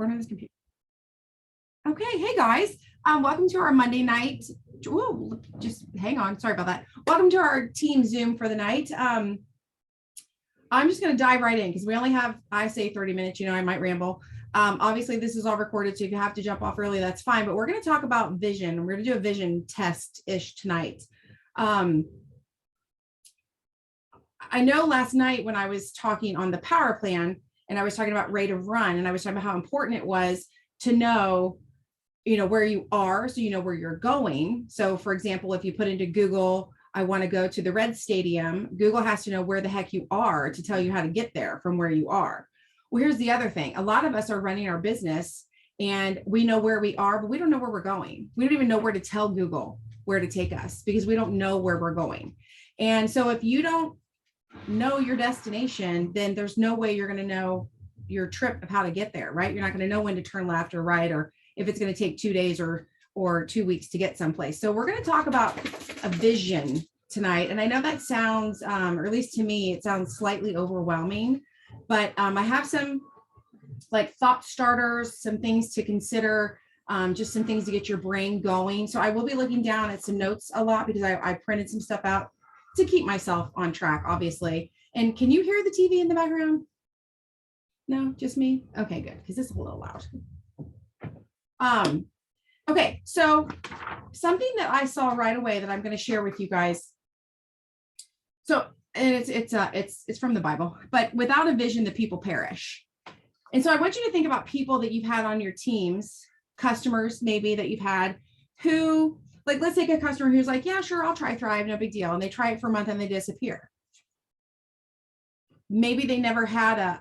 recording on this computer. Okay, hey guys, welcome to our Monday night. Ooh, just hang on, sorry about that. Welcome to our team Zoom for the night. I'm just going to dive right in because we only have, I say 30 minutes, I might ramble. Obviously this is all recorded, so if you have to jump off early, that's fine, but we're going to talk about vision. We're going to do a vision test-ish tonight. I know last night when I was talking on the power plan and I was talking about rate of run and I was talking about how important it was to know, where you are, so you know where you're going. So for example, if you put into Google, I want to go to the Red Stadium, Google has to know where the heck you are to tell you how to get there from where you are. Well, here's the other thing. A lot of us are running our business and we know where we are, but we don't know where we're going. We don't even know where to tell Google where to take us because we don't know where we're going. And so if you don't know your destination, then there's no way you're going to know your trip of how to get there, right? You're not going to know when to turn left or right, or if it's going to take 2 days or 2 weeks to get someplace. So we're going to talk about a vision tonight. And I know that sounds, or at least to me, it sounds slightly overwhelming, but I have some like thought starters, some things to consider, just some things to get your brain going. So I will be looking down at some notes a lot because I printed some stuff out to keep myself on track, obviously. And can you hear the TV in the background? No, just me? Okay, good, because it's a little loud. Okay, so something that I saw right away that I'm going to share with you guys. So, and it's from the Bible, but without a vision, the people perish. And so I want you to think about people that you've had on your teams, customers maybe that you've had who, like, let's take a customer who's like, yeah, sure, I'll try Thrive, no big deal. And they try it for a month and they disappear. Maybe they never had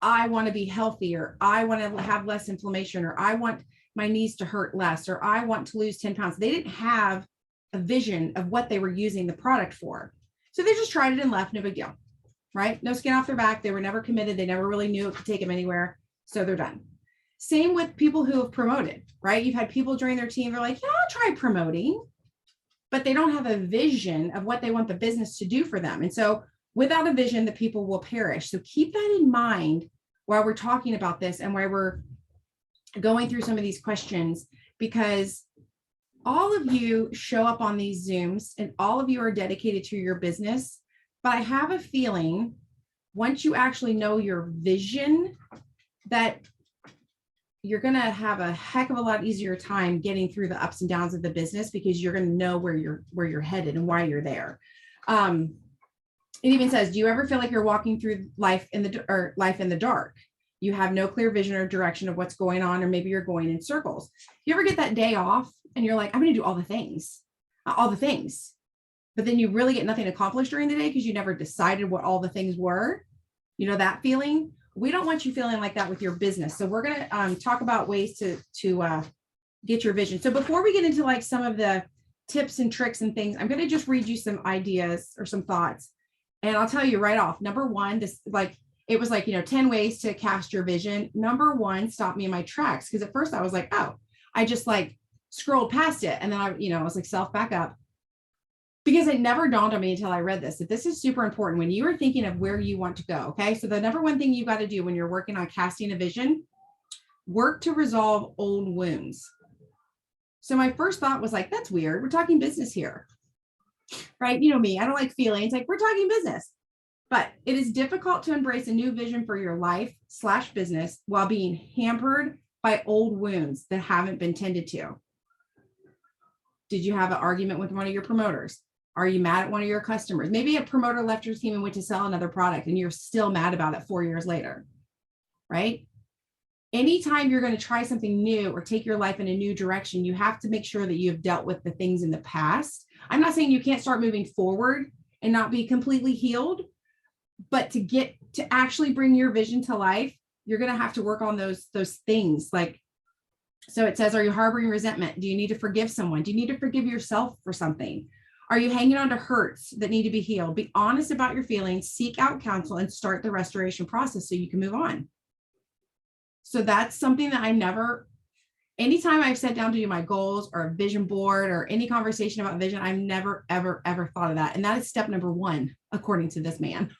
I want to be healthier, I want to have less inflammation, or I want my knees to hurt less, or I want to lose 10 pounds. They didn't have a vision of what they were using the product for. So they just tried it and left, no big deal, right? No skin off their back. They were never committed. They never really knew it could take them anywhere. So they're done. Same with people who have promoted, right? You've had people join their team. They're like, yeah, I'll try promoting, but they don't have a vision of what they want the business to do for them. And so without a vision, the people will perish. So keep that in mind while we're talking about this and while we're going through some of these questions, because all of you show up on these Zooms and all of you are dedicated to your business. But I have a feeling once you actually know your vision, that you're going to have a heck of a lot easier time getting through the ups and downs of the business because you're going to know where you're headed and why you're there. It even says, do you ever feel like you're walking through life in the dark? You have no clear vision or direction of what's going on, or maybe you're going in circles. You ever get that day off and you're like, I'm going to do all the things, but then you really get nothing accomplished during the day because you never decided what all the things were? You know that feeling? We don't want you feeling like that with your business. So we're going to talk about ways to get your vision. So before we get into like some of the tips and tricks and things, I'm going to just read you some ideas or some thoughts. And I'll tell you right off, number one, it was like, 10 ways to cast your vision. Number one stopped me in my tracks. Because at first I was like, oh, I just like scrolled past it. And then I was like, self back up. Because it never dawned on me until I read this, that this is super important when you are thinking of where you want to go. Okay. So the number one thing you got to do when you're working on casting a vision, work to resolve old wounds. So my first thought was like, that's weird. We're talking business here. Right? You know me, I don't like feelings. Like, we're talking business, but it is difficult to embrace a new vision for your life/business while being hampered by old wounds that haven't been tended to. Did you have an argument with one of your promoters? Are you mad at one of your customers? Maybe a promoter left your team and went to sell another product and you're still mad about it 4 years later, right? Anytime you're going to try something new or take your life in a new direction, you have to make sure that you've dealt with the things in the past. I'm not saying you can't start moving forward and not be completely healed, but to actually bring your vision to life, you're going to have to work on those things. Like, so it says, are you harboring resentment? Do you need to forgive someone? Do you need to forgive yourself for something? Are you hanging on to hurts that need to be healed? Be honest about your feelings, seek out counsel, and start the restoration process so you can move on. So that's something that anytime I've sat down to do my goals or a vision board or any conversation about vision, I've never, ever, ever thought of that. And that is step number one, according to this man.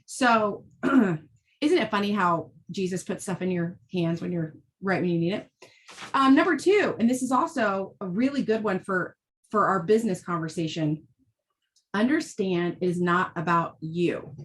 So isn't it funny how Jesus puts stuff in your hands when you're right when you need it. Number 2, and this is also a really good one for our business conversation. Understand is not about you.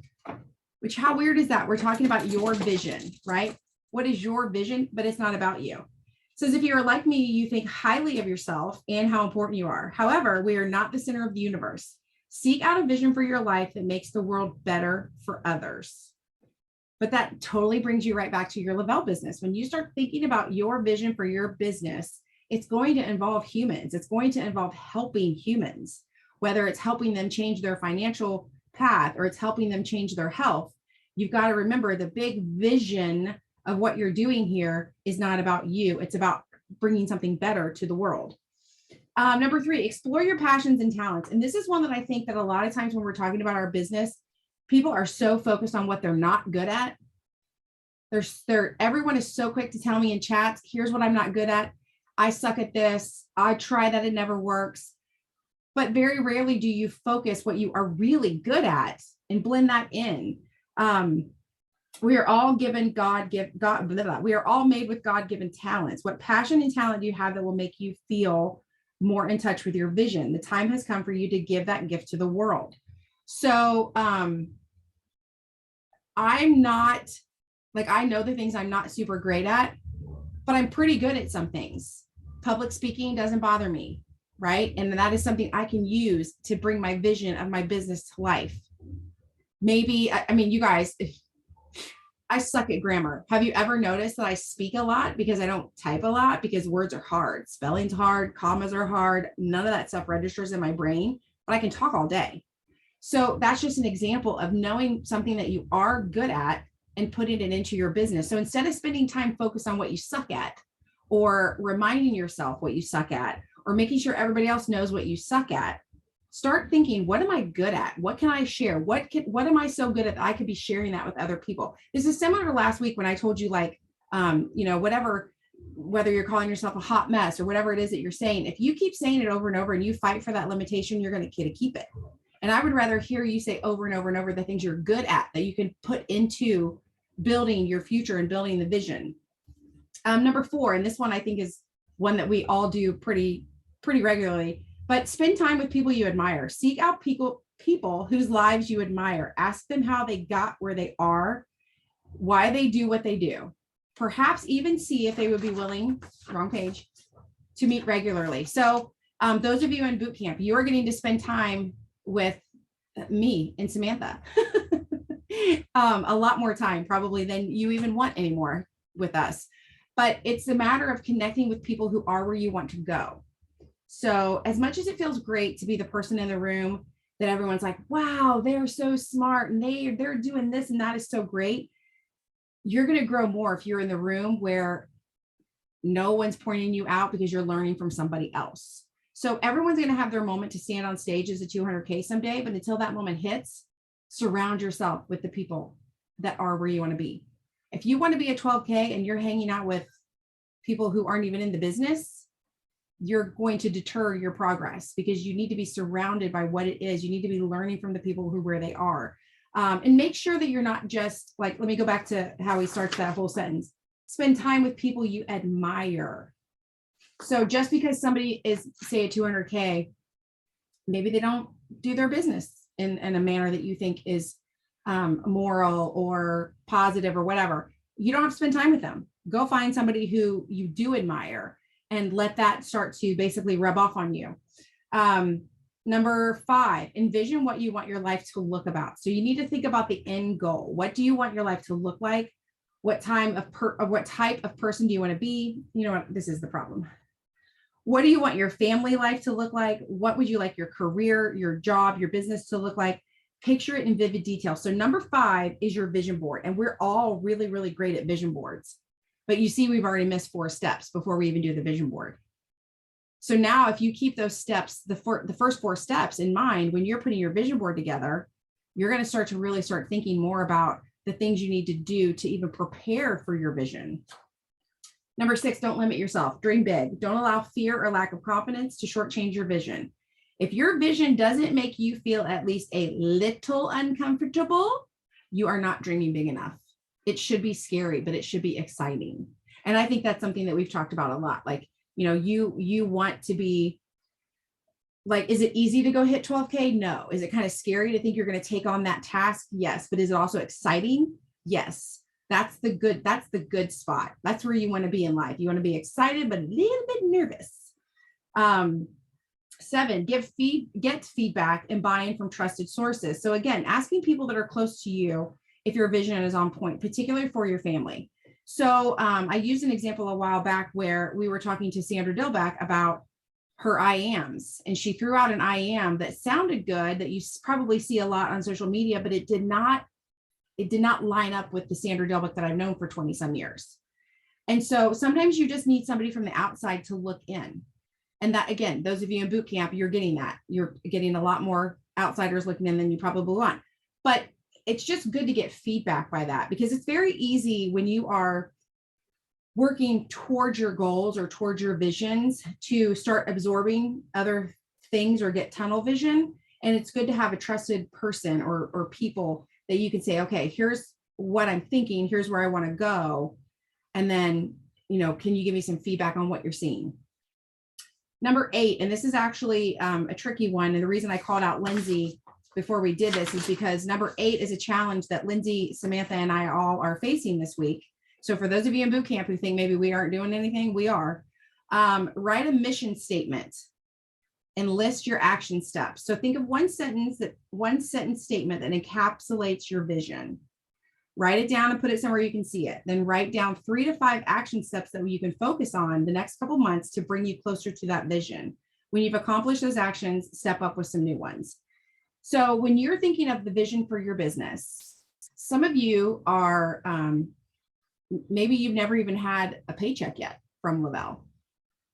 Which, how weird is that? We're talking about your vision, right? What is your vision? But it's not about you. It says, if you're like me, you think highly of yourself and how important you are. However, we are not the center of the universe. Seek out a vision for your life that makes the world better for others. But that totally brings you right back to your Lavelle business. When you start thinking about your vision for your business, it's going to involve humans. It's going to involve helping humans, whether it's helping them change their financial path or it's helping them change their health. You've got to remember the big vision of what you're doing here is not about you. It's about bringing something better to the world. Number 3, explore your passions and talents. And this is one that I think that a lot of times when we're talking about our business, people are so focused on what they're not good at. Everyone is so quick to tell me in chats, here's what I'm not good at. I suck at this. I try that, it never works. But very rarely do you focus what you are really good at and blend that in. We are all given we are all made with God-given talents. What passion and talent do you have that will make you feel more in touch with your vision? The time has come for you to give that gift to the world. So I'm not, like, I know the things I'm not super great at, but I'm pretty good at some things. Public speaking doesn't bother me, right? And that is something I can use to bring my vision of my business to life. Maybe, I mean, you guys, I suck at grammar. Have you ever noticed that I speak a lot because I don't type a lot because words are hard, spelling's hard, commas are hard, none of that stuff registers in my brain, but I can talk all day. So that's just an example of knowing something that you are good at and putting it into your business. So instead of spending time focused on what you suck at or reminding yourself what you suck at or making sure everybody else knows what you suck at, start thinking, what am I good at? What can I share? What am I so good at that I could be sharing that with other people? This is similar to last week when I told you, like, whatever, whether you're calling yourself a hot mess or whatever it is that you're saying, if you keep saying it over and over and you fight for that limitation, you're going to keep it. And I would rather hear you say over and over and over the things you're good at that you can put into building your future and building the vision. Number 4, and this one I think is one that we all do pretty regularly, but spend time with people you admire. Seek out people whose lives you admire. Ask them how they got where they are, why they do what they do. Perhaps even see if they would be willing, wrong page, to meet regularly. So those of you in boot camp, you're getting to spend time with me and Samantha. A lot more time probably than you even want anymore with us. But it's a matter of connecting with people who are where you want to go. So as much as it feels great to be the person in the room that everyone's like, wow, they're so smart and they're doing this and that is so great, you're going to grow more if you're in the room where no one's pointing you out because you're learning from somebody else. So everyone's going to have their moment to stand on stage as a 200K someday, but until that moment hits, surround yourself with the people that are where you want to be. If you want to be a 12K and you're hanging out with people who aren't even in the business, you're going to deter your progress because you need to be surrounded by what it is. You need to be learning from the people where they are. And make sure that you're not just like, let me go back to how he starts that whole sentence. Spend time with people you admire. So just because somebody is, say, a 200K, maybe they don't do their business in a manner that you think is moral or positive or whatever. You don't have to spend time with them. Go find somebody who you do admire and let that start to basically rub off on you. Number 5, envision what you want your life to look about. So you need to think about the end goal. What do you want your life to look like? What type of person do you want to be? You know what? This is the problem. What do you want your family life to look like? What would you like your career, your job, your business to look like? Picture it in vivid detail. So number 5 is your vision board. And we're all really, really great at vision boards. But you see, we've already missed 4 steps before we even do the vision board. So now if you keep those steps, the first 4 steps in mind, when you're putting your vision board together, you're going to start thinking more about the things you need to do to even prepare for your vision. Number 6, don't limit yourself. Dream big. Don't allow fear or lack of confidence to shortchange your vision. If your vision doesn't make you feel at least a little uncomfortable, you are not dreaming big enough. It should be scary, but it should be exciting. And I think that's something that we've talked about a lot. Like, you want to be like, is it easy to go hit 12K? No. Is it kind of scary to think you're going to take on that task? Yes. But is it also exciting? Yes. That's the good spot. That's where you want to be in life. You want to be excited, but a little bit nervous. 7, get feedback and buy-in from trusted sources. So again, asking people that are close to you if your vision is on point, particularly for your family. So I used an example a while back where we were talking to Sandra Dillback about her I ams, and she threw out an I am that sounded good, that you probably see a lot on social media, but it did not line up with the Sandra Dillback that I've known for 20 some years. And so sometimes you just need somebody from the outside to look in. And that, again, those of you in boot camp, you're getting that. You're getting a lot more outsiders looking in than you probably want. But it's just good to get feedback by that, because it's very easy when you are working towards your goals or towards your visions to start absorbing other things or get tunnel vision. And it's good to have a trusted person or people that you can say, okay, here's what I'm thinking, here's where I want to go. And then, can you give me some feedback on what you're seeing? Number 8, and this is actually a tricky one. And the reason I called out Lindsay before we did this is because number 8 is a challenge that Lindsay, Samantha, and I all are facing this week. So for those of you in boot camp who think maybe we aren't doing anything, we are. Write a mission statement and list your action steps. So think of one sentence statement that encapsulates your vision. Write it down and put it somewhere you can see it. Then write down 3 to 5 action steps that you can focus on the next couple months to bring you closer to that vision. When you've accomplished those actions, step up with some new ones. So when you're thinking of the vision for your business, some of you are, maybe you've never even had a paycheck yet from Lavelle.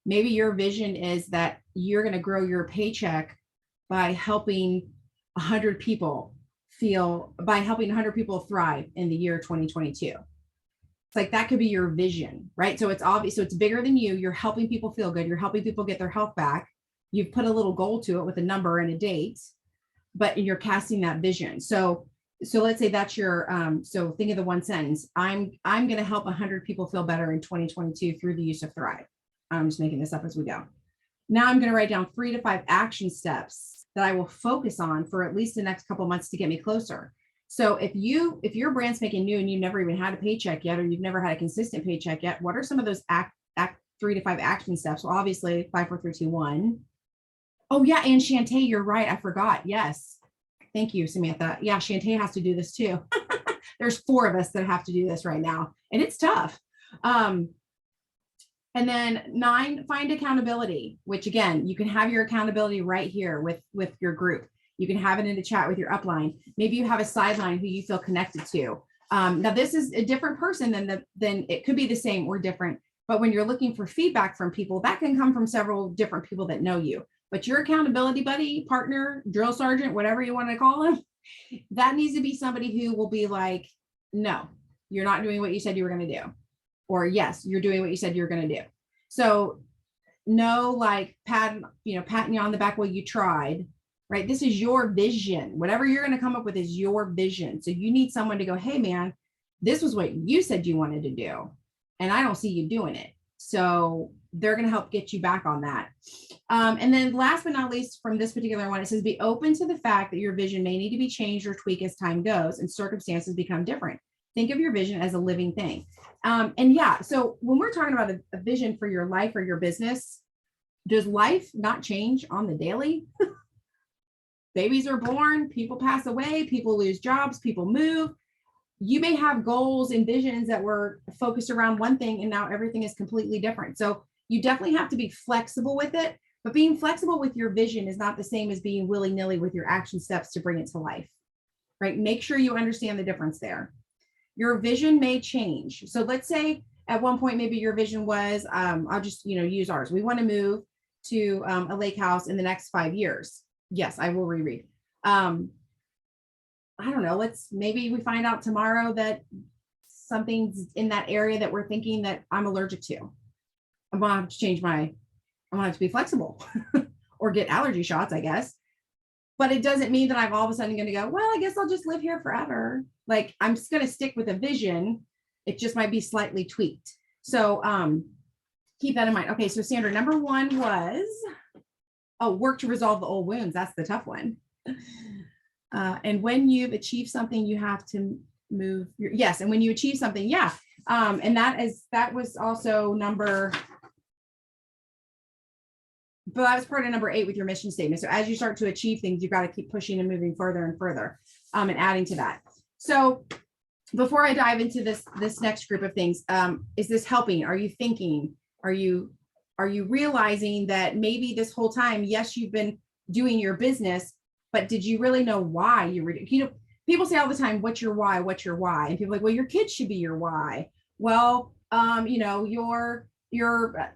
Maybe your vision is that you're going to grow your paycheck by helping 100 people thrive in the year 2022. It's like, that could be your vision, right? So it's obvious. So it's bigger than you. You're helping people feel good. You're helping people get their health back. You've put a little goal to it with a number and a date, but you're casting that vision. So let's say that's your, so think of the one sentence. I'm going to help 100 people feel better in 2022 through the use of Thrive. I'm just making this up as we go. Now I'm going to write down 3 to 5 action steps that I will focus on for at least the next couple of months to get me closer. So if your brand's making new and you've never even had a paycheck yet, or you've never had a consistent paycheck yet, what are some of those 3 to 5 action steps? Well, obviously 5, 4, 3, 2, 1. Oh yeah. And Shantae, you're right. I forgot. Yes. Thank you, Samantha. Yeah. Shantae has to do this too. There's 4 of us that have to do this right now, and it's tough. And then 9, find accountability, which again, you can have your accountability right here with your group. You can have it in a chat with your upline. Maybe you have a sideline who you feel connected to. Now this is a different person than it could be the same or different, but when you're looking for feedback from people, that can come from several different people that know you. But your accountability buddy, partner, drill sergeant, whatever you want to call them, that needs to be somebody who will be like, no, you're not doing what you said you were going to do. Or yes, you're doing what you said you're going to do. So no, like patting you on the back, well, you tried, right? This is your vision. Whatever you're going to come up with is your vision. So you need someone to go, hey man, this was what you said you wanted to do, and I don't see you doing it. So they're going to help get you back on that. And then last but not least, from this particular one, it says, be open to the fact that your vision may need to be changed or tweaked as time goes and circumstances become different. Think of your vision as a living thing. And yeah, so when we're talking about a vision for your life or your business, does life not change on the daily? Babies are born, people pass away, people lose jobs, people move. You may have goals and visions that were focused around one thing, and now everything is completely different. So you definitely have to be flexible with it, but being flexible with your vision is not the same as being willy-nilly with your action steps to bring it to life, right? Make sure you understand the difference there. Your vision may change. So let's say at one point, maybe your vision was, I'll just, use ours. We want to move to a lake house in the next 5 years. Yes, I will reread. I don't know. Maybe we find out tomorrow that something's in that area that we're thinking that I'm allergic to. I'm going to have to I'm going to have to be flexible or get allergy shots, I guess. But it doesn't mean that I'm all of a sudden going to go, well, I guess I'll just live here forever. Like, I'm just going to stick with a vision. It just might be slightly tweaked. So keep that in mind. Okay, so Sandra, number one was, work to resolve the old wounds. That's the tough one. And when you've achieved something, you have to move yes. And when you achieve something, yeah. And that was also but that was part of number 8 with your mission statement. So as you start to achieve things, you've got to keep pushing and moving further and further, and adding to that. So before I dive into this next group of things, is this helping? Are you thinking? Are you realizing that maybe this whole time, yes, you've been doing your business, but did you really know why you were, people say all the time, what's your why? What's your why? And people are like, well, your kids should be your why. Well, your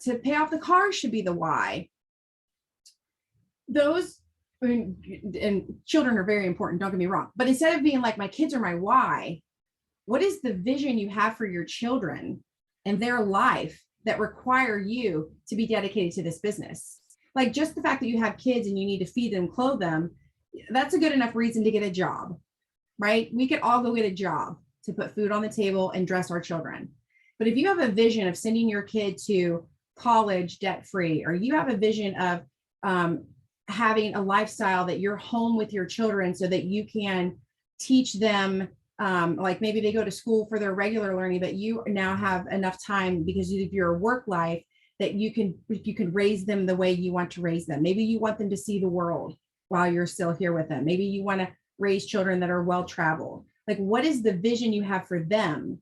to pay off the car should be the why. Those, and children are very important, don't get me wrong, but instead of being like, my kids are my why, what is the vision you have for your children and their life that require you to be dedicated to this business? Like, just the fact that you have kids and you need to feed them, clothe them, that's a good enough reason to get a job, right? We could all go get a job to put food on the table and dress our children. But if you have a vision of sending your kid to college debt-free, or you have a vision of having a lifestyle that you're home with your children so that you can teach them, like maybe they go to school for their regular learning, but you now have enough time because of your work life that you can raise them the way you want to raise them. Maybe you want them to see the world while you're still here with them. Maybe you want to raise children that are well-traveled. Like, what is the vision you have for them?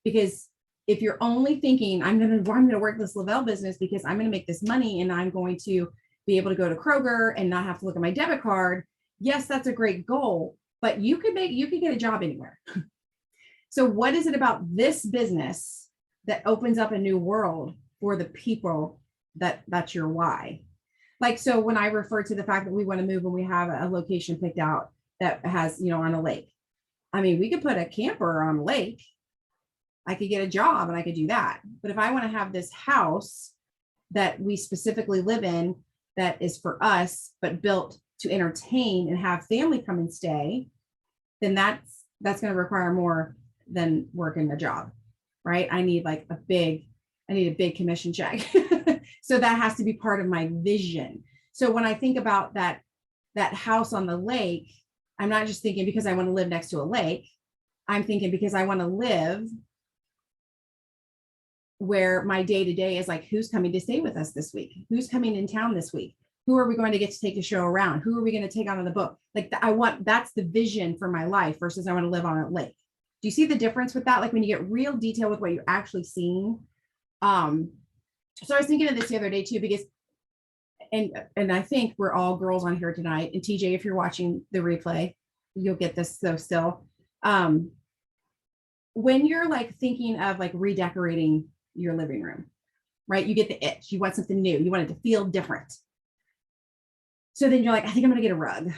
Because if you're only thinking, I'm going to work this Lavelle business because I'm going to make this money and I'm going to be able to go to Kroger and not have to look at my debit card. Yes, that's a great goal, but you could get a job anywhere. So what is it about this business that opens up a new world for the people that's your why? Like, so when I refer to the fact that we want to move and we have a location picked out that has, on a lake, I mean, we could put a camper on a lake. I could get a job and I could do that. But if I want to have this house that we specifically live in, that is for us, but built to entertain and have family come and stay, then that's going to require more than working a job, right? I need a big commission check. So that has to be part of my vision. So when I think about that house on the lake, I'm not just thinking because I want to live next to a lake. I'm thinking because I want to live where my day-to-day is like, who's coming to stay with us this week? Who's coming in town this week? Who are we going to get to take the show around? Who are we going to take out on the boat? Like, that's the vision for my life versus I want to live on a lake. Do you see the difference with that? Like, when you get real detail with what you're actually seeing. So I was thinking of this the other day too, because, and I think we're all girls on here tonight, and TJ, if you're watching the replay, you'll get this. So still, when you're thinking of redecorating your living room, right? You get the itch, you want something new, you want it to feel different. So then you're like, I think I'm going to get a rug.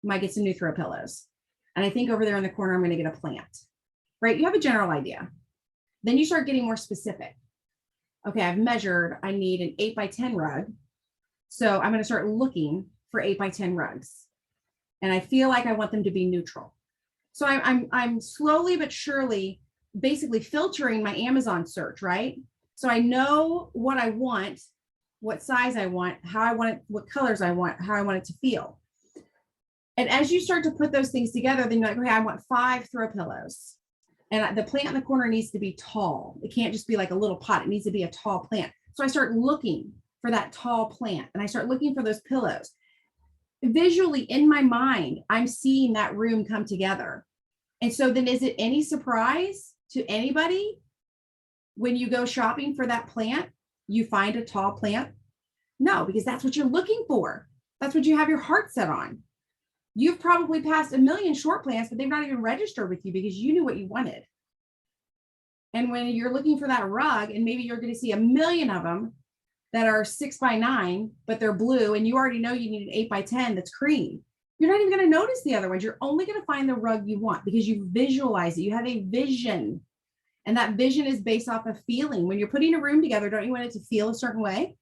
Might get some new throw pillows. And I think over there in the corner, I'm going to get a plant, right? You have a general idea. Then you start getting more specific. Okay, I've measured, I need an 8x10 rug. So I'm going to start looking for 8x10 rugs. And I feel like I want them to be neutral. So I'm slowly but surely basically filtering my Amazon search, right? So I know what I want, what size I want, how I want it, what colors I want, how I want it to feel. And as you start to put those things together, then you're like, okay, I want 5 throw pillows. And the plant in the corner needs to be tall. It can't just be like a little pot. It needs to be a tall plant. So I start looking for that tall plant and I start looking for those pillows. Visually in my mind, I'm seeing that room come together. And so then is it any surprise to anybody when you go shopping for that plant, you find a tall plant? No, because that's what you're looking for. That's what you have your heart set on. You've probably passed a million short plants, but they've not even registered with you because you knew what you wanted. And when you're looking for that rug, and maybe you're going to see a million of them that are 6x9, but they're blue, and you already know you need an 8x10 that's cream, you're not even going to notice the other ones. You're only going to find the rug you want because you visualize it. You have a vision. And that vision is based off of feeling. When you're putting a room together, don't you want it to feel a certain way?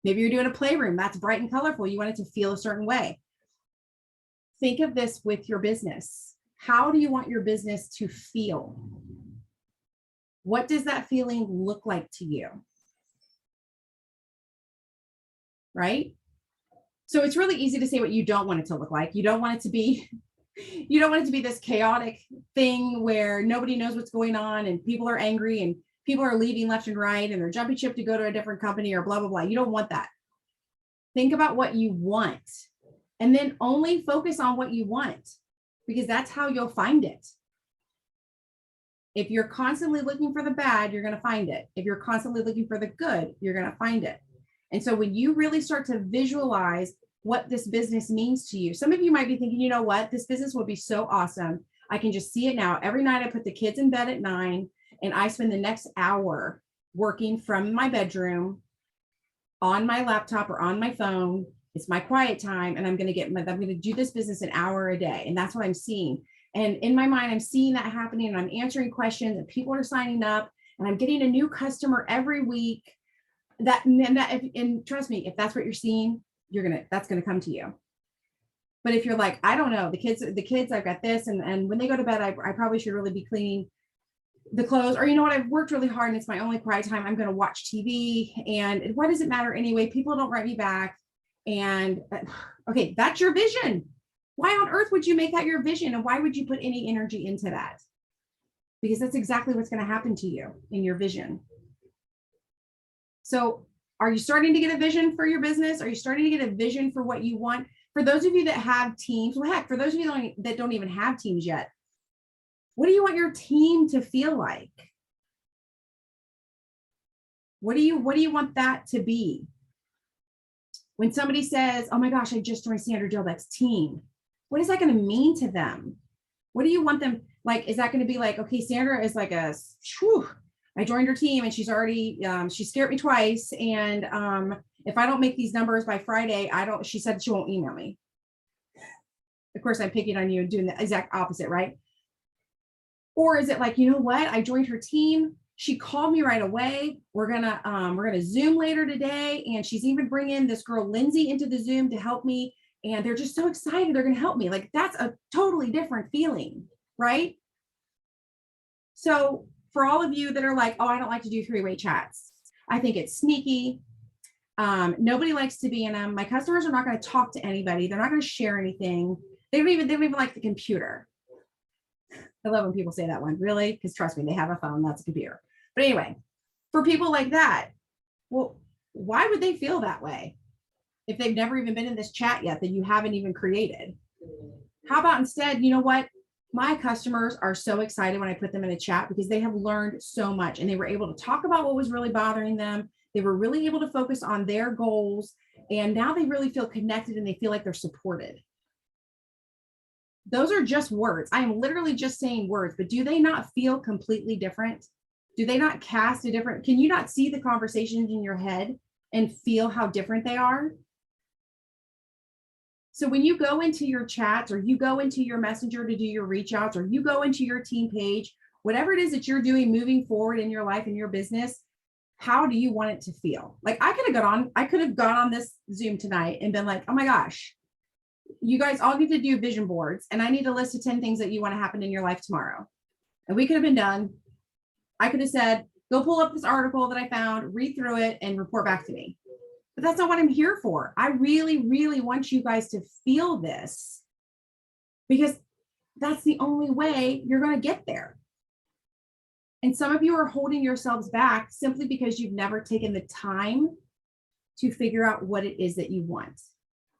Maybe you're doing a playroom that's bright and colorful. You want it to feel a certain way. Think of this with your business. How do you want your business to feel? What does that feeling look like to you? Right? So it's really easy to say what you don't want it to look like. You don't want it to be you don't want it to be this chaotic thing where nobody knows what's going on and people are angry and people are leaving left and right and they're jumping ship to go to a different company or blah, blah, blah. You don't want that. Think about what you want and then only focus on what you want because that's how you'll find it. If you're constantly looking for the bad, you're going to find it. If you're constantly looking for the good, you're going to find it. And so when you really start to visualize what this business means to you, some of you might be thinking, you know what, this business would be so awesome. I can just see it now. Every night I put the kids in bed at 9 and I spend the next hour working from my bedroom on my laptop or on my phone. It's my quiet time. And I'm going to do this business an hour a day. And that's what I'm seeing. And in my mind, I'm seeing that happening and I'm answering questions and people are signing up and I'm getting a new customer every week. And trust me, if that's what you're seeing, that's going to come to you. But if you're like, I don't know, the kids, I've got this. And when they go to bed, I probably should really be cleaning the clothes, or you know what, I've worked really hard and it's my only quiet time. I'm going to watch TV and what does it matter anyway? People don't write me back. And okay, that's your vision. Why on earth would you make that your vision? And why would you put any energy into that? Because that's exactly what's going to happen to you in your vision. So are you starting to get a vision for your business? Are you starting to get a vision for what you want? For those of you that have teams, well, heck, for those of you that don't even have teams yet, what do you want your team to feel like? What do you want that to be? When somebody says, oh my gosh, I just joined Sandra Dilbeck's team, what is that going to mean to them? What do you want them, like, is that going to be like, okay, Sandra is like I joined her team and she's already, she scared me twice. And if I don't make these numbers by Friday, she said she won't email me. Of course, I'm picking on you and doing the exact opposite, right? Or is it like, you know what? I joined her team. She called me right away. We're gonna Zoom later today. And she's even bringing this girl, Lindsay, into the Zoom to help me. And they're just so excited. They're going to help me. Like, that's a totally different feeling, right? So for all of you that are like, oh, I don't like to do three-way chats. I think it's sneaky. Nobody likes to be in them. My customers are not going to talk to anybody. They're not going to share anything. They don't even like the computer. I love when people say that one, really, because trust me, they have a phone, that's a computer. But anyway, for people like that, well, why would they feel that way if they've never even been in this chat yet that you haven't even created? How about instead, you know what? My customers are so excited when I put them in a chat because they have learned so much and they were able to talk about what was really bothering them. They were really able to focus on their goals. And now they really feel connected and they feel like they're supported. Those are just words. I am literally just saying words, but do they not feel completely different? Do they not cast a different, can you not see the conversations in your head and feel how different they are? So when you go into your chats or you go into your messenger to do your reach outs or you go into your team page, whatever it is that you're doing moving forward in your life and your business, how do you want it to feel? Like I could have gone on this Zoom tonight and been like, oh my gosh, you guys all need to do vision boards. And I need a list of 10 things that you want to happen in your life tomorrow. And we could have been done. I could have said, go pull up this article that I found, read through it and report back to me. But that's not what I'm here for. I really, really want you guys to feel this because that's the only way you're going to get there. And some of you are holding yourselves back simply because you've never taken the time to figure out what it is that you want.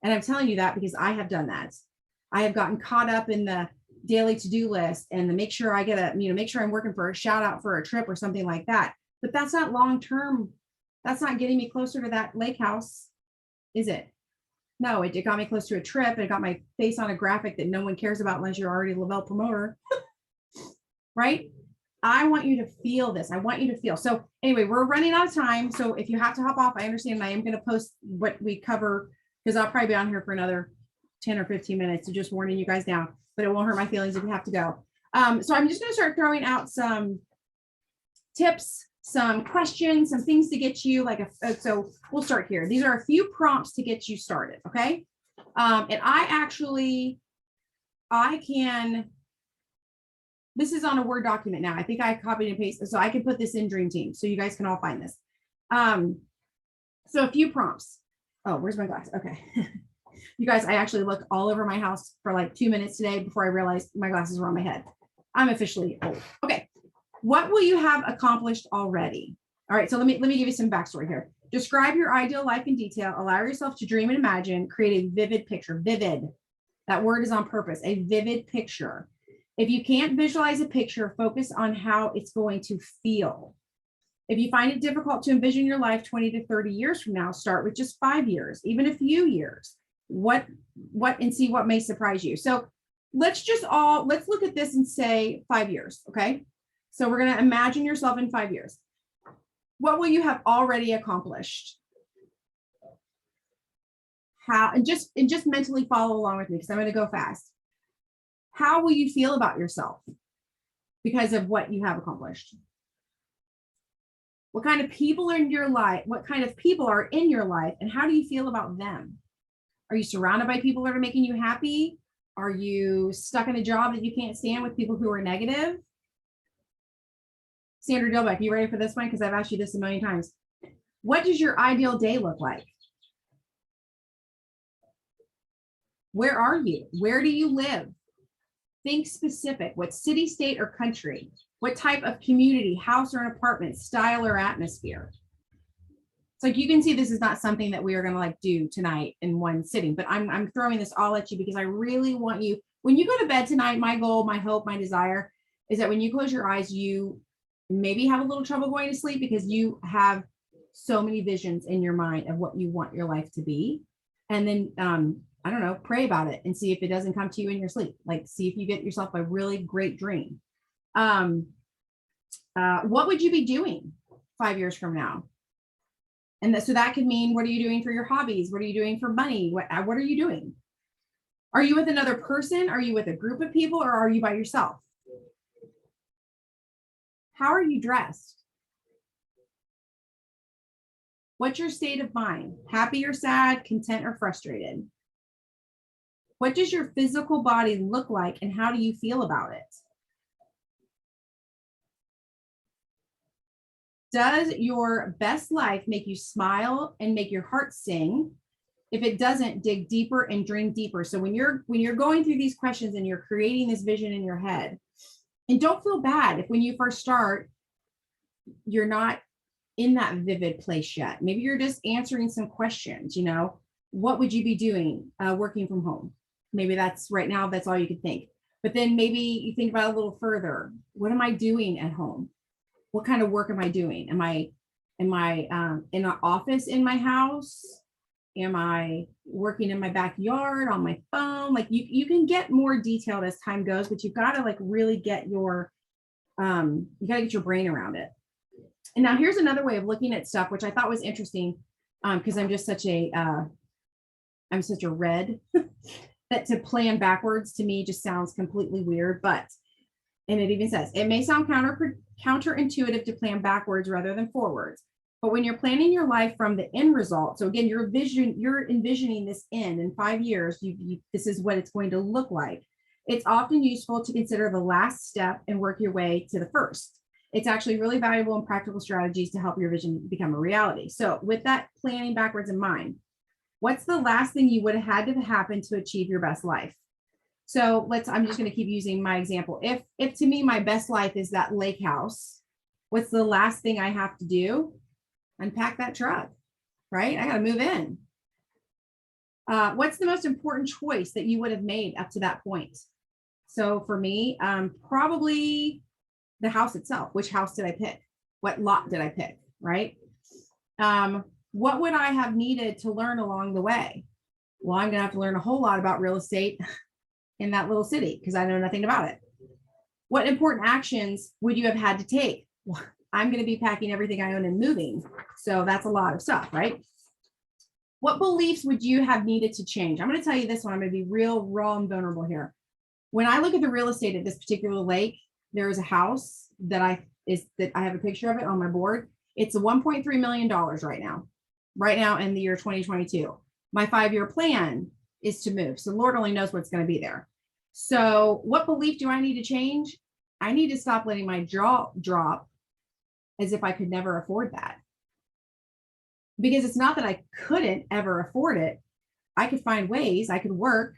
And I'm telling you that because I have done that. I have gotten caught up in the daily to-do list and to make sure I get make sure I'm working for a shout out for a trip or something like that. But that's not long-term. That's not getting me closer to that lake house, is it? No, it got me close to a trip. It got my face on a graphic that no one cares about unless you're already a Lavelle promoter, right? I want you to feel this. I want you to feel. So anyway, we're running out of time. So if you have to hop off, I understand. I am going to post what we cover because I'll probably be on here for another 10 or 15 minutes. So just warning you guys now, but it won't hurt my feelings if you have to go. So I'm just going to start throwing out some tips, some questions, some things to get you so we'll start here. These are a few prompts to get you started. Okay. And I can This is on a Word document now. I think I copied and pasted, so I can put this in Dream Team so you guys can all find this. So a few prompts. Oh, where's my glass? Okay. You guys, I actually looked all over my house for like 2 minutes today before I realized my glasses were on my head. I'm officially old. Okay. What will you have accomplished already? All right. So let me give you some backstory here. Describe your ideal life in detail. Allow yourself to dream and imagine. Create a vivid picture. Vivid. That word is on purpose. A vivid picture. If you can't visualize a picture, focus on how it's going to feel. If you find it difficult to envision your life 20 to 30 years from now, start with just 5 years, even a few years. And see what may surprise you. So let's look at this and say 5 years. Okay. So we're going to imagine yourself in 5 years. What will you have already accomplished? How, and just mentally follow along with me because I'm going to go fast. How will you feel about yourself because of what you have accomplished? What kind of people are in your life? What kind of people are in your life, and how do you feel about them? Are you surrounded by people that are making you happy? Are you stuck in a job that you can't stand with people who are negative? Sandra Dilbeck, you ready for this one? Because I've asked you this a million times. What does your ideal day look like? Where are you? Where do you live? Think specific. What city, state, or country? What type of community, house, or an apartment, style, or atmosphere? It's like you can see this is not something that we are going to like do tonight in one sitting, but I'm throwing this all at you because I really want you, when you go to bed tonight, my goal, my hope, my desire is that when you close your eyes, you maybe have a little trouble going to sleep because you have so many visions in your mind of what you want your life to be. And then, I don't know, pray about it and see if it doesn't come to you in your sleep. Like, see if you get yourself a really great dream. What would you be doing 5 years from now? And so that could mean, what are you doing for your hobbies? What are you doing for money? What are you doing? Are you with another person? Are you with a group of people, or are you by yourself? How are you dressed? What's your state of mind? Happy or sad, content or frustrated? What does your physical body look like, and how do you feel about it? Does your best life make you smile and make your heart sing? If it doesn't, dig deeper and dream deeper. So when you're going through these questions and you're creating this vision in your head, and don't feel bad if when you first start, you're not in that vivid place yet. Maybe you're just answering some questions, what would you be doing working from home? Maybe that's right now, that's all you could think. But then maybe you think about it a little further. What am I doing at home? What kind of work am I doing? Am I in an office in my house? Am I working in my backyard on my phone? Like you can get more detailed as time goes, but you've got to like really get your you got to get your brain around it. And now here's another way of looking at stuff, which I thought was interesting, because I'm such a red that to plan backwards to me just sounds completely weird. But, and it even says, it may sound counterintuitive to plan backwards rather than forwards. But when you're planning your life from the end result, so again, you're envisioning this end in 5 years, this is what it's going to look like. It's often useful to consider the last step and work your way to the first. It's actually really valuable and practical strategies to help your vision become a reality. So with that planning backwards in mind, what's the last thing you would have had to happen to achieve your best life? So I'm just going to keep using my example. If to me, my best life is that lake house, what's the last thing I have to do? Unpack that truck, right? I got to move in. What's the most important choice that you would have made up to that point? So for me, probably the house itself. Which house did I pick? What lot did I pick, right? What would I have needed to learn along the way? Well, I'm going to have to learn a whole lot about real estate in that little city because I know nothing about it. What important actions would you have had to take? Well, I'm going to be packing everything I own and moving. So that's a lot of stuff, right? What beliefs would you have needed to change? I'm going to tell you this one. I'm going to be real, raw, and vulnerable here. When I look at the real estate at this particular lake, there is a house that I have a picture of it on my board. It's a $1.3 million right now in the year 2022. My 5-year plan is to move. So Lord only knows what's going to be there. So what belief do I need to change? I need to stop letting my jaw drop as if I could never afford that. Because it's not that I couldn't ever afford it. I could find ways, I could work,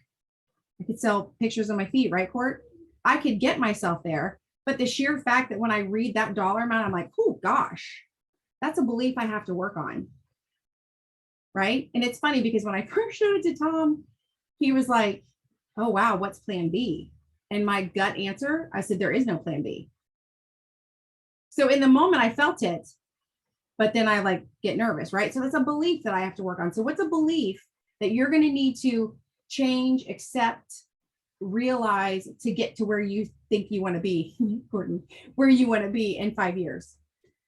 I could sell pictures of my feet, right, Court? I could get myself there. But the sheer fact that when I read that dollar amount, I'm like, oh gosh, that's a belief I have to work on. Right. And it's funny because when I first showed it to Tom, he was like, oh, wow, what's plan B? And my gut answer, I said, there is no plan B. So in the moment I felt it, but then I like get nervous, right? So that's a belief that I have to work on. So what's a belief that you're going to need to change, accept, realize to get to where you think you want to be, Courtney, where you want to be in 5 years?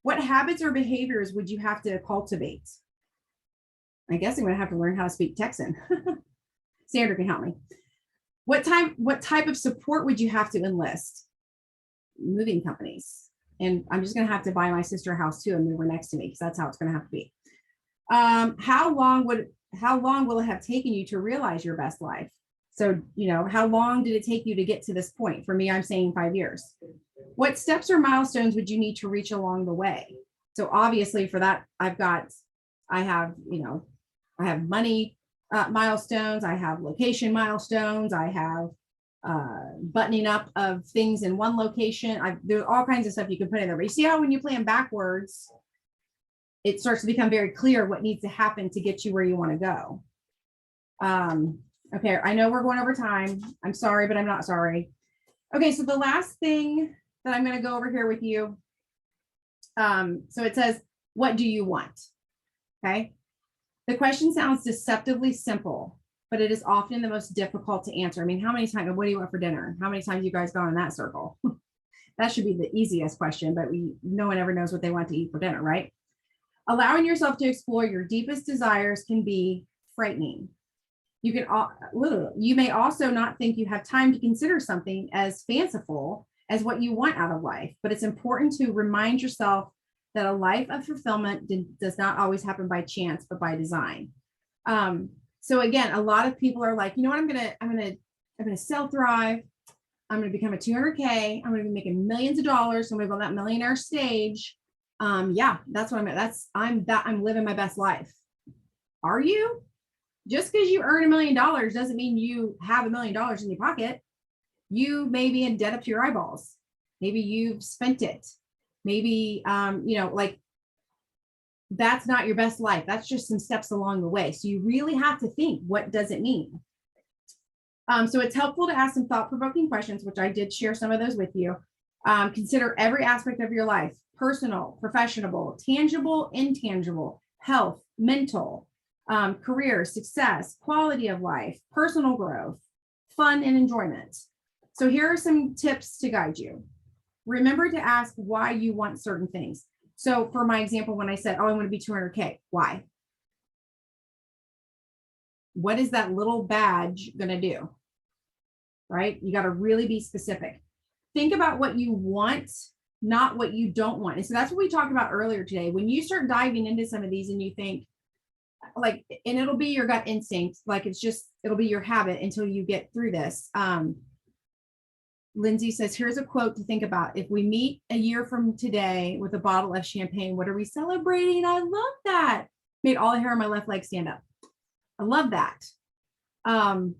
What habits or behaviors would you have to cultivate? I guess I'm going to have to learn how to speak Texan. Sandra can help me. What type of support would you have to enlist? Moving companies. And I'm just going to have to buy my sister a house too and move her next to me because that's how it's going to have to be. How long will it have taken you to realize your best life? So, how long did it take you to get to this point? For me, I'm saying 5 years. What steps or milestones would you need to reach along the way? So obviously for that, I have money milestones, I have location milestones, I have buttoning up of things in one location. There's all kinds of stuff you can put in there. But you see how when you plan backwards, it starts to become very clear what needs to happen to get you where you want to go. Okay, I know we're going over time. I'm sorry, but I'm not sorry. Okay, so the last thing that I'm going to go over here with you. So it says, what do you want? Okay. The question sounds deceptively simple, but it is often the most difficult to answer. I mean, how many times, what do you want for dinner? How many times you guys gone in that circle? That should be the easiest question, but no one ever knows what they want to eat for dinner, right? Allowing yourself to explore your deepest desires can be frightening. You may also not think you have time to consider something as fanciful as what you want out of life, but it's important to remind yourself that a life of fulfillment does not always happen by chance, but by design. So again, a lot of people are like, you know what, I'm gonna sell Thrive. I'm gonna become a 200K. I'm gonna be making millions of dollars. I'm gonna go on that millionaire stage. Yeah, that's what I'm living my best life. Are you? Just because you earn $1 million doesn't mean you have $1 million in your pocket. You may be in debt up to your eyeballs. Maybe you've spent it. Maybe, that's not your best life. That's just some steps along the way. So you really have to think, what does it mean? So it's helpful to ask some thought-provoking questions, which I did share some of those with you. Consider every aspect of your life: personal, professional, tangible, intangible, health, mental, career, success, quality of life, personal growth, fun, and enjoyment. So here are some tips to guide you. Remember to ask why you want certain things. So for my example, when I said, oh, I want to be 200K, why? What is that little badge going to do? Right? You got to really be specific. Think about what you want, not what you don't want. And so that's what we talked about earlier today. When you start diving into some of these and you think, and it'll be your gut instinct, it'll be your habit until you get through this. Lindsay says, here's a quote to think about. If we meet a year from today with a bottle of champagne, what are we celebrating? I love that. Made all the hair on my left leg stand up. I love that. So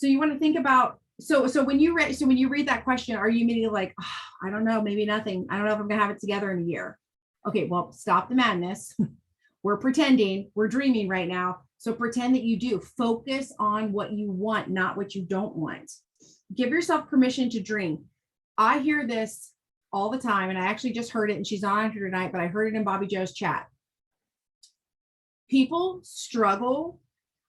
you want to think about, so when you read that question, are you immediately like, oh, I don't know, maybe nothing. I don't know if I'm gonna have it together in a year. Okay, well, stop the madness. We're pretending, we're dreaming right now. So pretend that you do. Focus on what you want, not what you don't want. Give yourself permission to dream. I hear this all the time, and I actually just heard it, and she's not on here tonight, but I heard it in Bobby Joe's chat. People struggle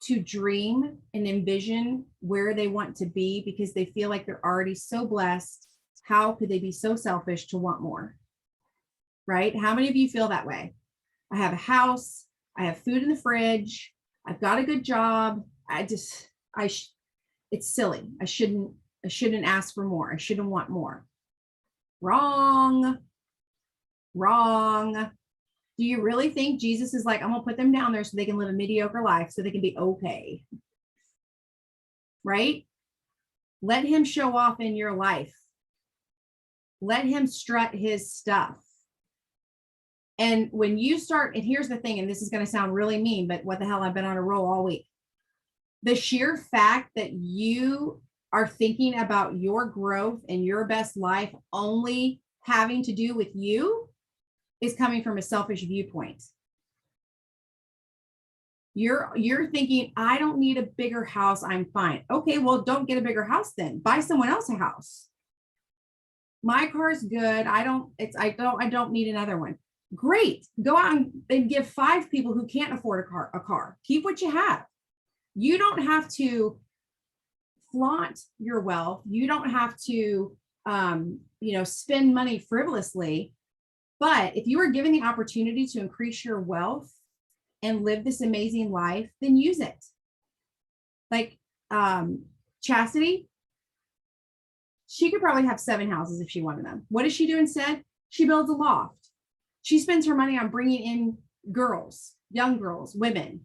to dream and envision where they want to be because they feel like they're already so blessed. How could they be so selfish to want more? Right? How many of you feel that way? I have a house, I have food in the fridge, I've got a good job. It's silly. I shouldn't ask for more. I shouldn't want more. Wrong. Do you really think Jesus is like, I'm gonna put them down there so they can live a mediocre life so they can be okay? Right? Let him show off in your life. Let him strut his stuff. And when you start, and here's the thing, and this is going to sound really mean, but what the hell, I've been on a roll all week. The sheer fact that you are thinking about your growth and your best life only having to do with you is coming from a selfish viewpoint. You're thinking, I don't need a bigger house, I'm fine. Okay, well, don't get a bigger house then. Buy someone else a house. My car's good. I don't need another one. Great. Go out and give 5 people who can't afford a car. Keep what you have. You don't have to flaunt your wealth. You don't have to spend money frivolously. But if you are given the opportunity to increase your wealth and live this amazing life, then use it. Like Chastity, she could probably have 7 houses if she wanted them. What does she do instead? She builds a loft. She spends her money on bringing in girls, young girls, women,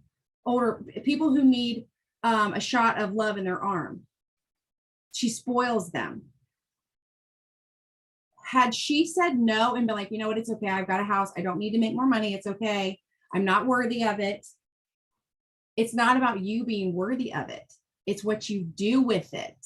older people who need a shot of love in their arm. She spoils them. Had she said no and been like, you know what, it's okay, I've got a house, I don't need to make more money, it's okay, I'm not worthy of it. It's not about you being worthy of it. It's what you do with it.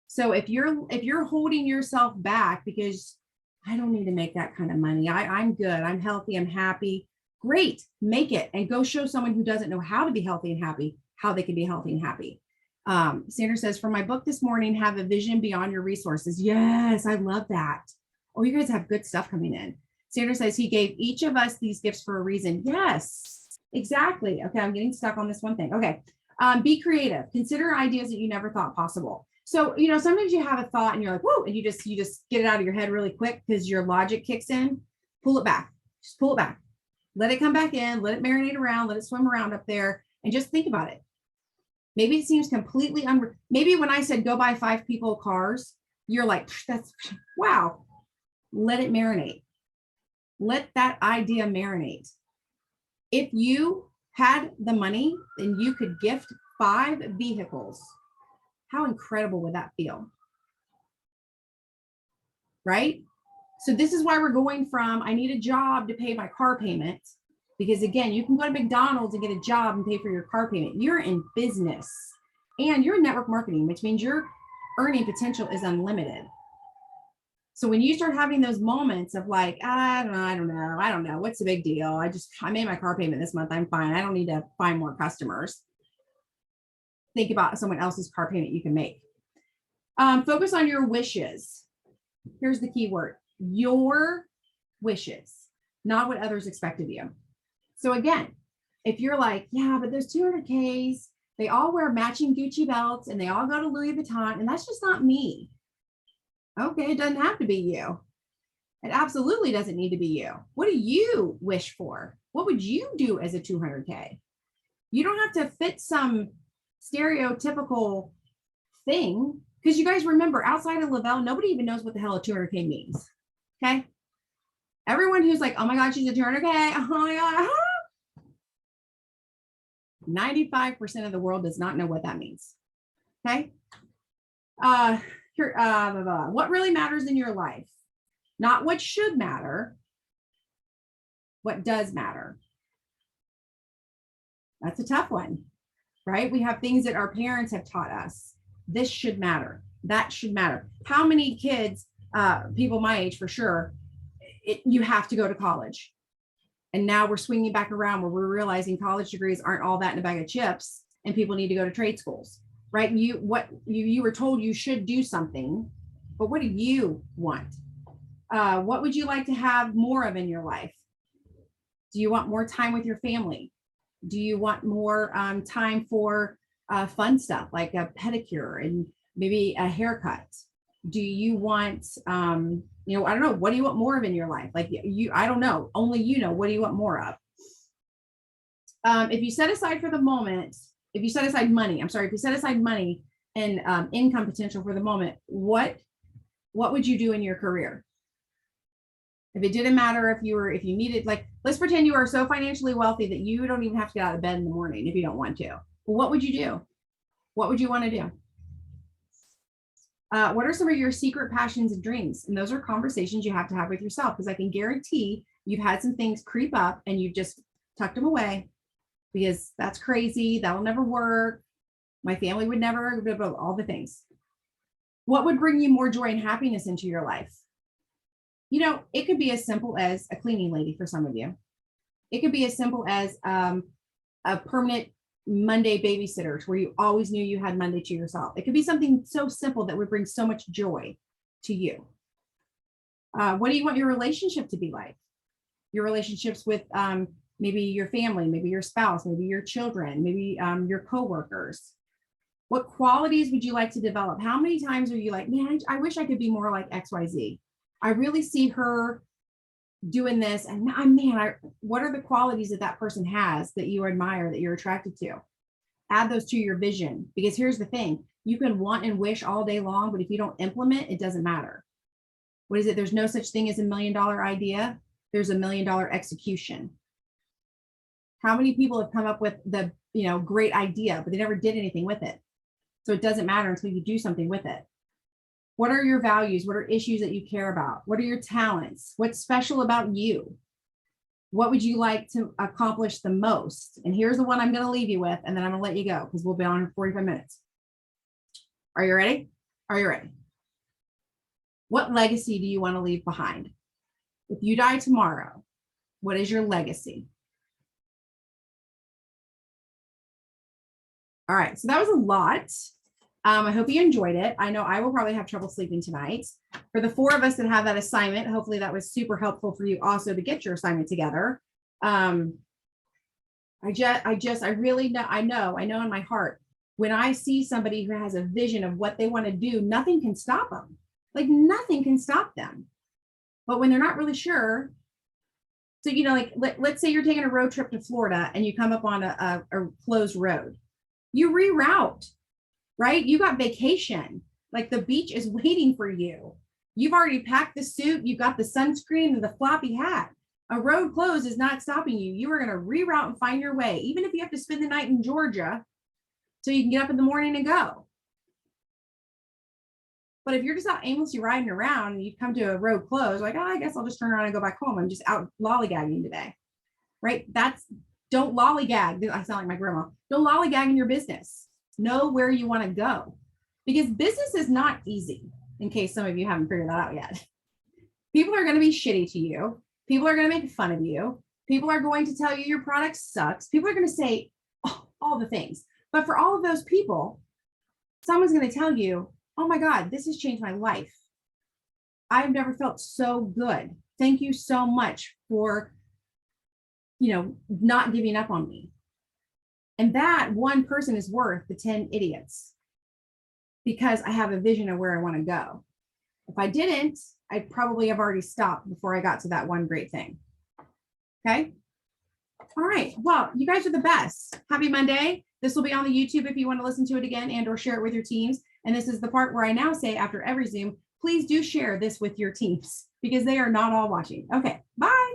So if you're holding yourself back because I don't need to make that kind of money, I'm good, I'm healthy, I'm happy, great, make it and go show someone who doesn't know how to be healthy and happy how they can be healthy and happy. Sandra says, for my book this morning, have a vision beyond your resources. Yes, I love that. Oh, you guys have good stuff coming in. Sandra says, he gave each of us these gifts for a reason. Yes, exactly. Okay, I'm getting stuck on this one thing. Okay, be creative. Consider ideas that you never thought possible. So, sometimes you have a thought and you're like, whoa, and you just get it out of your head really quick because your logic kicks in. Pull it back. Just pull it back. Let it come back in. Let it marinate around. Let it swim around up there and just think about it. Maybe it seems completely maybe when I said go buy 5 people cars, you're like, that's wow. Let it marinate. Let that idea marinate. If you had the money and you could gift 5 vehicles, how incredible would that feel? Right? So this is why we're going from, I need a job to pay my car payment. Because again, you can go to McDonald's and get a job and pay for your car payment. You're in business and you're in network marketing, which means your earning potential is unlimited. So when you start having those moments of like, I don't know, what's the big deal? I made my car payment this month, I'm fine. I don't need to find more customers. Think about someone else's car payment you can make. Focus on your wishes. Here's the key word, your wishes, not what others expect of you. So again, if you're like, yeah, but there's 200Ks, they all wear matching Gucci belts and they all go to Louis Vuitton, and that's just not me. Okay, it doesn't have to be you. It absolutely doesn't need to be you. What do you wish for? What would you do as a 200K? You don't have to fit some stereotypical thing, because you guys remember, outside of Lavelle, nobody even knows what the hell a 200K means. Okay? Everyone who's like, oh my God, she's a 200K. Oh my God. 95% of the world does not know what that means. Okay. What really matters in your life? Not what should matter, what does matter. That's a tough one, right? We have things that our parents have taught us. This should matter. That should matter. How many kids, people my age for sure, you have to go to college. And now we're swinging back around where we're realizing college degrees aren't all that in a bag of chips and people need to go to trade schools, right? You were told you should do something, but what do you want? What would you like to have more of in your life? Do you want more time with your family? Do you want more time for fun stuff like a pedicure and maybe a haircut? Do you want, I don't know, what do you want more of in your life? Like I don't know, only you know, what do you want more of? If you set aside money and income potential for the moment, what would you do in your career? If it didn't matter if you needed, like, let's pretend you are so financially wealthy that you don't even have to get out of bed in the morning if you don't want to. Well, what would you do? What would you want to do? What are some of your secret passions and dreams? And those are conversations you have to have with yourself, because I can guarantee you've had some things creep up and you've just tucked them away because that's crazy. That'll never work. My family would never, blah, blah, blah, all the things. What would bring you more joy and happiness into your life? You know, it could be as simple as a cleaning lady for some of you. It could be as simple as a permanent Monday babysitter where you always knew you had Monday to yourself. It could be something so simple that would bring so much joy to you. What do you want your relationship to be like? Your relationships with maybe your family, maybe your spouse, maybe your children, maybe your coworkers. What qualities would you like to develop? How many times are you like, man, I wish I could be more like XYZ. I really see her doing this, and man, what are the qualities that person has that you admire, that you're attracted to? Add those to your vision, because here's the thing: you can want and wish all day long, but if you don't implement, it doesn't matter. What is it? There's no such thing as $1 million idea. There's $1 million execution. How many people have come up with the great idea, but they never did anything with it? So it doesn't matter until you do something with it. What are your values? What are issues that you care about? What are your talents? What's special about you? What would you like to accomplish the most? And here's the one I'm going to leave you with, and then I'm going to let you go because we'll be on for 45 minutes. Are you ready? Are you ready? What legacy do you want to leave behind? If you die tomorrow, what is your legacy? All right, so that was a lot. I hope you enjoyed it. I know I will probably have trouble sleeping tonight. For the 4 of us that have that assignment, hopefully that was super helpful for you also to get your assignment together. I really know, I know in my heart, when I see somebody who has a vision of what they want to do, nothing can stop them. Like nothing can stop them. But when they're not really sure, so, like, let's say you're taking a road trip to Florida and you come up on a closed road. You reroute, right? You got vacation. Like the beach is waiting for you. You've already packed the suit. You've got the sunscreen and the floppy hat. A road closed is not stopping you. You are going to reroute and find your way, even if you have to spend the night in Georgia so you can get up in the morning and go. But if you're just out aimlessly riding around and you come to a road closed, like, oh, I guess I'll just turn around and go back home. I'm just out lollygagging today, right? Don't lollygag. I sound like my grandma. Don't lollygag in your business. Know where you want to go, because business is not easy, in case some of you haven't figured that out yet. People are going to be shitty to you. People are going to make fun of you. People are going to tell you your product sucks. People are going to say all the things. But for all of those people, someone's going to tell you, oh my God, this has changed my life. I've never felt so good. Thank you so much for not giving up on me. And that one person is worth the 10 idiots, because I have a vision of where I want to go. If I didn't, I'd probably have already stopped before I got to that one great thing. Okay. All right. Well, you guys are the best. Happy Monday. This will be on the YouTube if you want to listen to it again and or share it with your teams. And this is the part where I now say after every Zoom, please do share this with your teams because they are not all watching. Okay. Bye.